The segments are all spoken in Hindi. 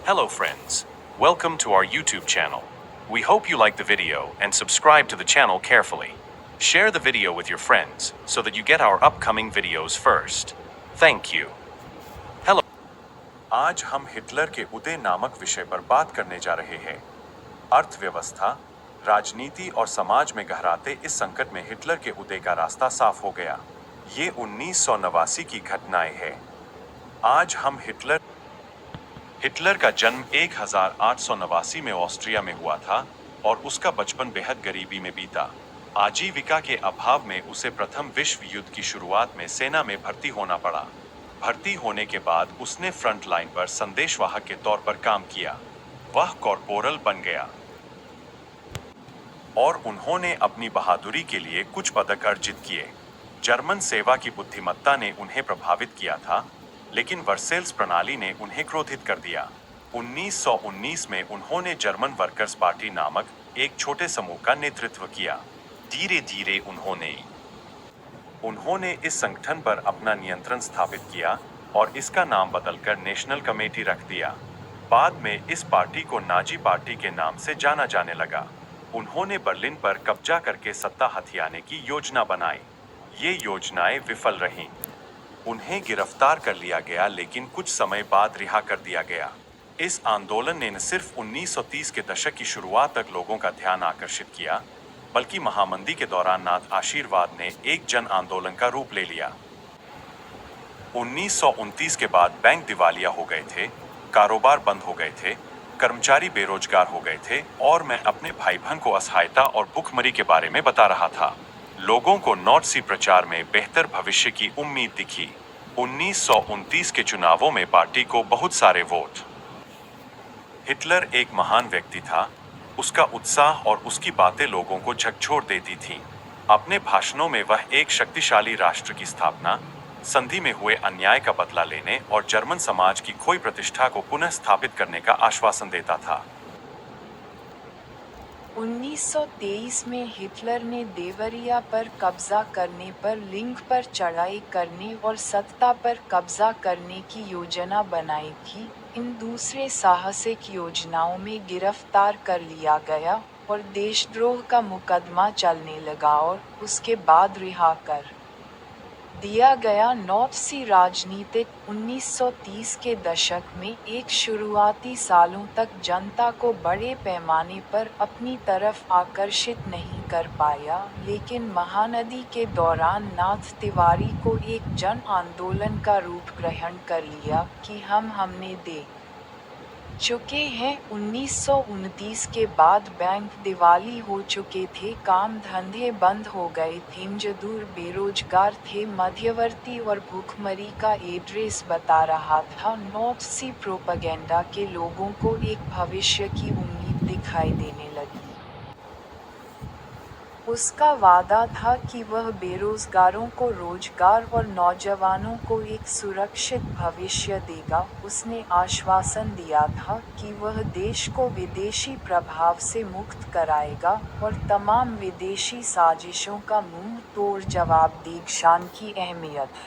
Hello friends, welcome to our YouTube channel. We hope you like the video and subscribe to the channel carefully. Share the video with your friends so that you get our upcoming videos first. Thank you. Hello. आज हम हिटलर के उदय नामक विषय पर बात करने जा रहे हैं। अर्थव्यवस्था, राजनीति और समाज में गहराते इस संकट में हिटलर के उदय का रास्ता साफ हो गया। ये 1989 की घटनाएं हैं। आज हम हिटलर का जन्म 1889 में ऑस्ट्रिया में हुआ था और उसका बचपन बेहद गरीबी में बीता। आजीविका के अभाव में उसे प्रथम विश्व युद्ध की शुरुआत में सेना में भर्ती होना पड़ा। भर्ती होने के बाद उसने फ्रंट लाइन पर संदेशवाहक के तौर पर काम किया। वह कॉर्पोरल बन गया और उन्होंने अपनी बहादुरी के लिए कुछ पदक अर्जित किए। जर्मन सेवा की बुद्धिमत्ता ने उन्हें प्रभावित किया था, लेकिन वर्सेल्स प्रणाली ने उन्हें क्रोधित कर दिया। 1919 में उन्होंने जर्मन वर्कर्स पार्टी नामक एक छोटे समूह का नेतृत्व किया। धीरे धीरे उन्होंने इस संगठन पर अपना नियंत्रण स्थापित किया और इसका नाम बदलकर नेशनल कमेटी रख दिया। बाद में इस पार्टी को नाजी पार्टी के नाम से जाना जाने लगा। उन्होंने बर्लिन पर कब्जा करके सत्ता हथियाने की योजना बनाई। ये योजनाएं विफल रहीं। उन्हें गिरफ्तार कर लिया गया, लेकिन कुछ समय बाद रिहा कर दिया गया। इस आंदोलन ने न सिर्फ 1930 के दशक की शुरुआत तक लोगों का ध्यान आकर्षित किया, बल्कि महामंदी के दौरान नाथ आशीर्वाद ने एक जन आंदोलन का रूप ले लिया। 1929 के बाद बैंक दिवालिया हो गए थे, कारोबार बंद हो गए थे, कर्मचारी बेरोजगार हो गए थे और मैं अपने भाई बहन को असहायता और भुखमरी के बारे में बता रहा था। लोगों को नाज़ी प्रचार में बेहतर भविष्य की उम्मीद दिखी। 1929 के चुनावों में पार्टी को बहुत सारे वोट। हिटलर एक महान व्यक्ति था। उसका उत्साह और उसकी बातें लोगों को झकझोर देती थीं। अपने भाषणों में वह एक शक्तिशाली राष्ट्र की स्थापना, संधि में हुए अन्याय का बदला लेने और जर्मन समाज की खोई प्रतिष्ठा को पुनः स्थापित करने का आश्वासन देता था। 1923 में हिटलर ने देवरिया पर कब्जा करने पर लिंक पर चढ़ाई करने और सत्ता पर कब्जा करने की योजना बनाई थी। इन दूसरे साहसिक योजनाओं में गिरफ्तार कर लिया गया और देशद्रोह का मुकदमा चलने लगा और उसके बाद रिहा कर दिया गया। नाज़ी राजनीतिक 1930 के दशक में एक शुरुआती सालों तक जनता को बड़े पैमाने पर अपनी तरफ आकर्षित नहीं कर पाया, लेकिन महानदी के दौरान नाथ तिवारी को एक जन आंदोलन का रूप ग्रहण कर लिया कि हमने दे चुके हैं। 1929 के बाद बैंक दिवाली हो चुके थे, काम धंधे बंद हो गए थे, मजदूर बेरोजगार थे, मध्यवर्ती और भूखमरी का एड्रेस बता रहा था। नाज़ी प्रोपेगेंडा के लोगों को एक भविष्य की उम्मीद दिखाई देने लगी। उसका वादा था कि वह बेरोजगारों को रोजगार और नौजवानों को एक सुरक्षित भविष्य देगा। उसने आश्वासन दिया था कि वह देश को विदेशी प्रभाव से मुक्त कराएगा और तमाम विदेशी साजिशों का मुंह तोड़ जवाब देगा। शान की अहमियत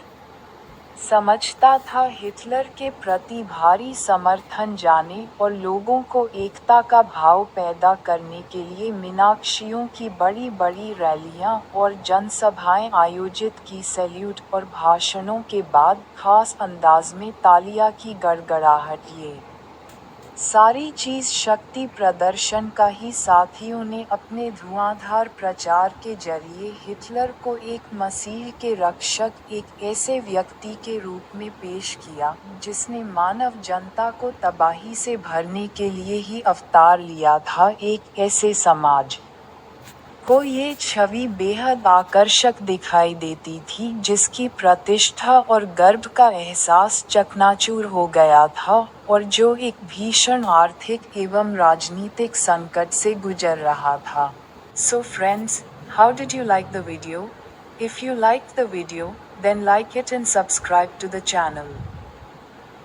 समझता था। हिटलर के प्रति भारी समर्थन जाने और लोगों को एकता का भाव पैदा करने के लिए मीनाक्षियों की बड़ी बड़ी रैलियां और जनसभाएं आयोजित की। सैल्यूट और भाषणों के बाद खास अंदाज में तालियां की गड़गड़ाहट, ये सारी चीज शक्ति प्रदर्शन का ही। साथियों ने अपने धुआंधार प्रचार के जरिए हिटलर को एक मसीह के रक्षक, एक ऐसे व्यक्ति के रूप में पेश किया जिसने मानव जनता को तबाही से भरने के लिए ही अवतार लिया था। एक ऐसे समाज को ये छवि बेहद आकर्षक दिखाई देती थी जिसकी प्रतिष्ठा और गर्व का एहसास चकनाचूर हो गया था और जो एक भीषण आर्थिक एवं राजनीतिक संकट से गुजर रहा था। So friends, how did you like the video? If you liked the video, then like it and subscribe to the channel.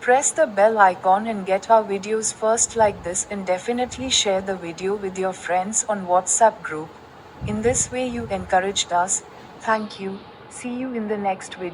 Press the bell icon and get our videos first like this, and definitely share the video with your friends on WhatsApp group. In this way you encouraged us. Thank you. See you in the next video.